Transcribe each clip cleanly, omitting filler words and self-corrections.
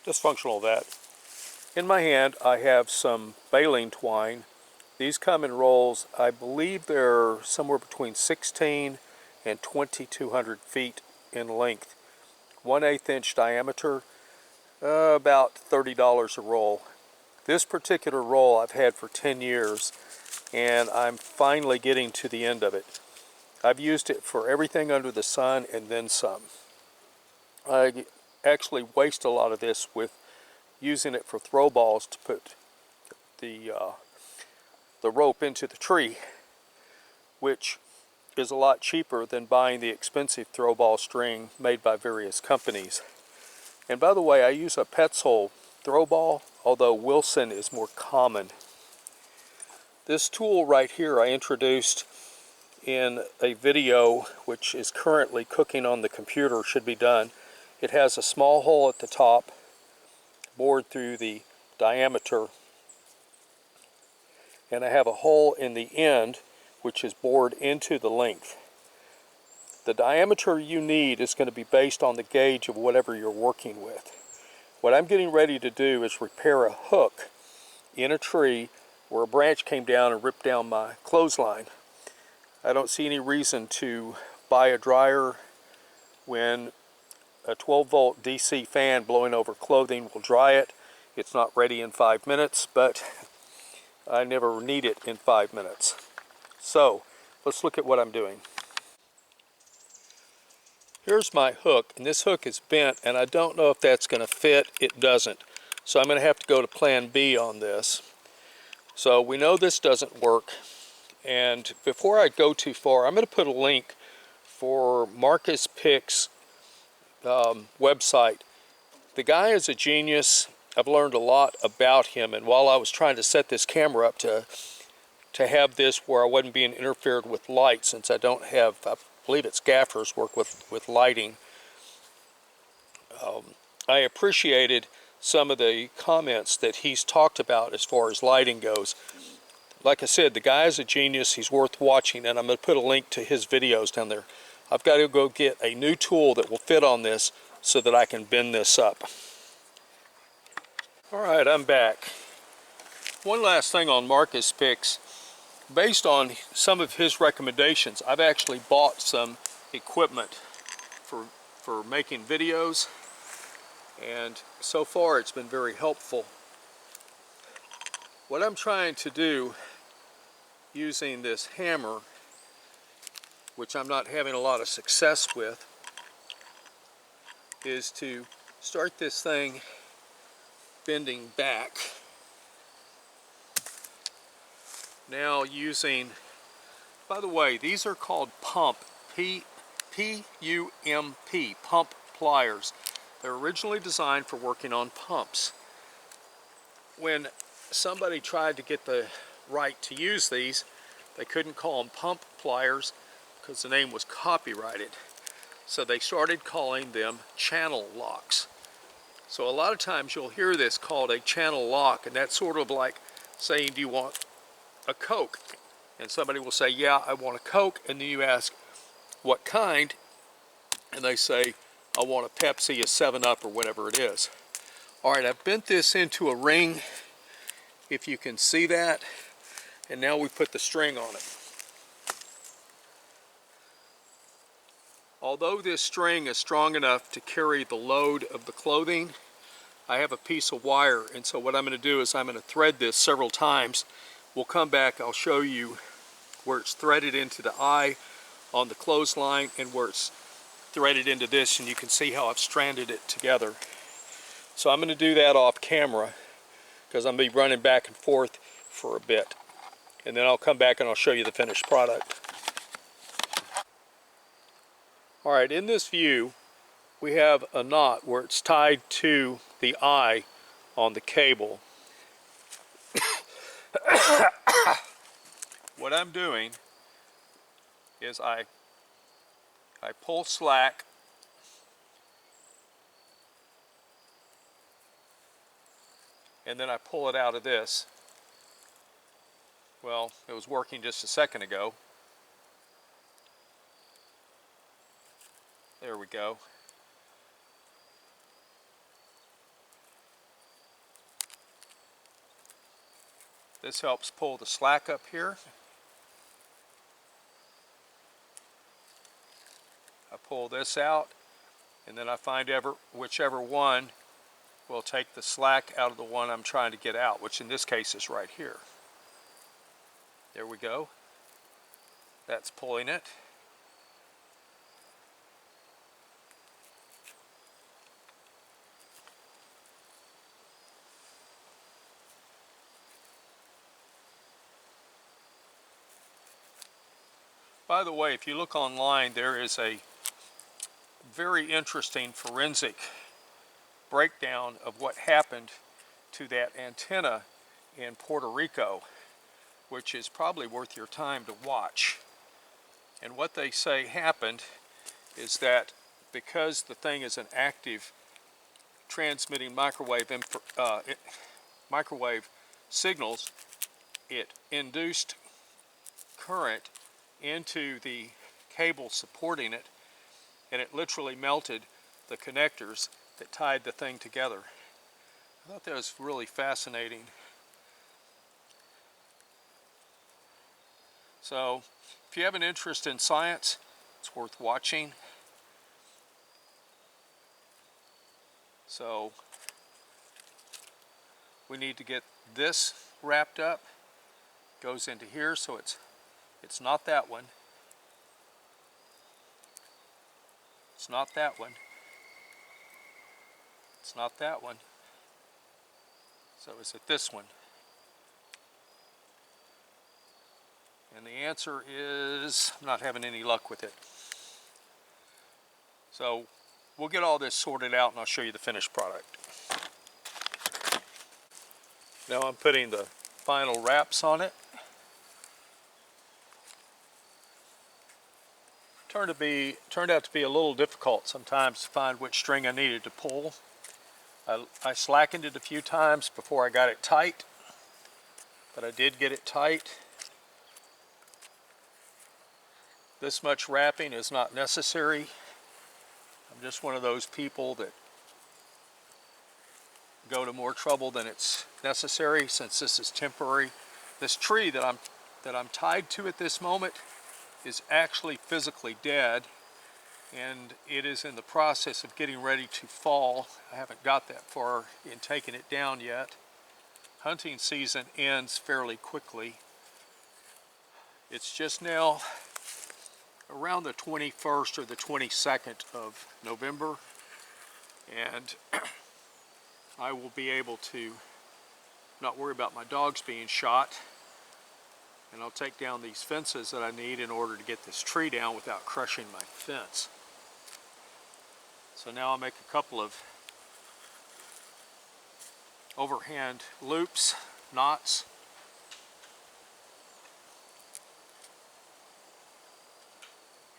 dysfunctional of that. In my hand I have some baling twine. These come in rolls. I believe they're somewhere between 16 and 2200 feet in length. 1/8 inch diameter, about $30 a roll. This particular roll I've had for 10 years and I'm finally getting to the end of it. I've used it for everything under the sun and then some. I actually waste a lot of this with using it for throw balls to put the rope into the tree, which is a lot cheaper than buying the expensive throw ball string made by various companies. And by the way, I use a Petzl throw ball, although Wilson is more common. This tool right here I introduced in a video which is currently cooking on the computer, should be done. It has a small hole at the top, bored through the diameter, and I have a hole in the end which is bored into the length. The diameter you need is going to be based on the gauge of whatever you're working with. What I'm getting ready to do is repair a hook in a tree where a branch came down and ripped down my clothesline. I don't see any reason to buy a dryer when a 12-volt DC fan blowing over clothing will dry it. It's not ready in 5 minutes, but I never need it in 5 minutes. So let's look at what I'm doing. Here's my hook, and this hook is bent, and I don't know if that's going to fit. It doesn't. So I'm going to have to go to plan B on this. So we know this doesn't work. And before I go too far, I'm going to put a link for Marcus Pick's website. The guy is a genius. I've learned a lot about him, and while I was trying to set this camera up to have this where I wasn't being interfered with light, since I don't have, I believe it's gaffers work with lighting, I appreciated some of the comments that he's talked about as far as lighting goes. Like I said, the guy is a genius. He's worth watching, and I'm going to put a link to his videos down there. I've got to go get a new tool that will fit on this so that I can bend this up. Alright, I'm back. One last thing on Marcus Picks. Based on some of his recommendations, I've actually bought some equipment for making videos, and so far it's been very helpful. What I'm trying to do using this hammer, which I'm not having a lot of success with, is to start this thing bending back. Now using, by the way, these are called pump, P-U-M-P, pump pliers. They're originally designed for working on pumps. When somebody tried to get the right to use these, they couldn't call them pump pliers because the name was copyrighted. So they started calling them channel locks. So a lot of times you'll hear this called a channel lock, and that's sort of like saying, do you want a Coke? And somebody will say, yeah, I want a Coke, and then you ask, what kind? And they say, I want a Pepsi, a 7-Up, or whatever it is. Alright, I've bent this into a ring, if you can see that, and now we put the string on it. Although this string is strong enough to carry the load of the clothing, I have a piece of wire, and so what I'm going to do is I'm going to thread this several times. We'll come back, I'll show you where it's threaded into the eye on the clothesline and where it's threaded into this, and you can see how I've stranded it together. So I'm going to do that off camera because I'm going to be running back and forth for a bit, and then I'll come back and I'll show you the finished product. Alright, in this view we have a knot where it's tied to the eye on the cable. What I'm doing is I pull slack, and then I pull it out of this. Well, it was working just a second ago. There we go. This helps pull the slack up here. I pull this out, and then I find whichever one will take the slack out of the one I'm trying to get out, which in this case is right here. There we go. That's pulling it. By the way, if you look online, there is a very interesting forensic breakdown of what happened to that antenna in Puerto Rico, which is probably worth your time to watch. And what they say happened is that because the thing is an active transmitting microwave signals, it induced current into the cable supporting it, and it literally melted the connectors that tied the thing together. I thought that was really fascinating. So if you have an interest in science, it's worth watching. So we need to get this wrapped up. Goes into here, so it's not that one. It's not that one. It's not that one. So is it this one? And the answer is, I'm not having any luck with it. So we'll get all this sorted out and I'll show you the finished product. Now I'm putting the final wraps on it. Turned out to be a little difficult sometimes to find which string I needed to pull. I slackened it a few times before I got it tight, but I did get it tight. This much wrapping is not necessary. I'm just one of those people that go to more trouble than it's necessary, since this is temporary. This tree that I'm tied to at this moment is actually physically dead, and it is in the process of getting ready to fall. I haven't got that far in taking it down yet. Hunting season ends fairly quickly. It's just now around the 21st or the 22nd of November, and I will be able to not worry about my dogs being shot, and I'll take down these fences that I need in order to get this tree down without crushing my fence. So now I'll make a couple of overhand loops, knots.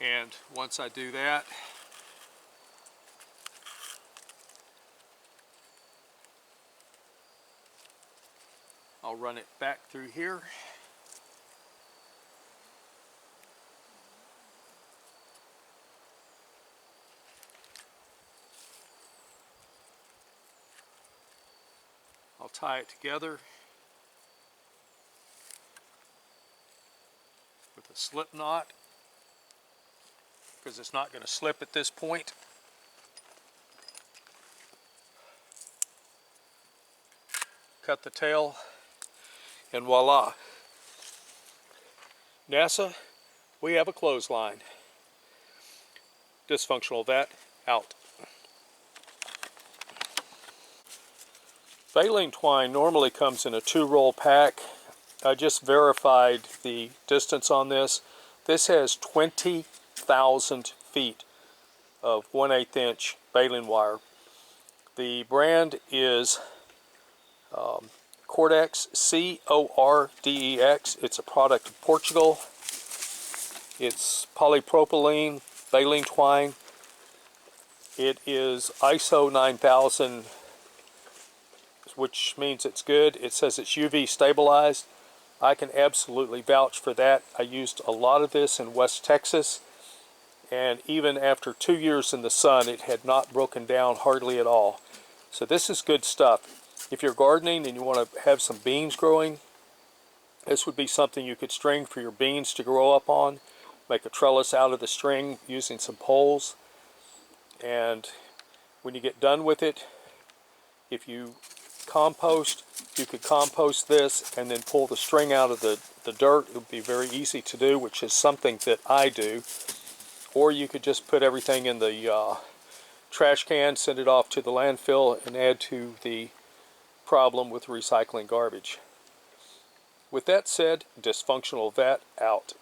And once I do that, I'll run it back through here. I'll tie it together with a slip knot, because it's not going to slip at this point. Cut the tail, and voila. NASA, we have a clothesline. Dysfunctional vat out. Baling twine normally comes in a 2-roll pack. I just verified the distance on this. This has 20,000 feet of 1/8 inch baling wire. The brand is Cordex, C-O-R-D-E-X. It's a product of Portugal. It's polypropylene baling twine. It is ISO 9000, which means it's good. It says it's UV stabilized. I can absolutely vouch for that. I used a lot of this in West Texas, and even after 2 years in the sun, it had not broken down hardly at all. So this is good stuff. If you're gardening and you want to have some beans growing, This would be something you could string for your beans to grow up on. Make a trellis out of the string using some poles. And when you get done with it, if you compost, you could compost this and then pull the string out of the dirt. It would be very easy to do, which is something that I do. Or you could just put everything in the trash can, send it off to the landfill, and add to the problem with recycling garbage. With that said, Dysfunctional Vet out.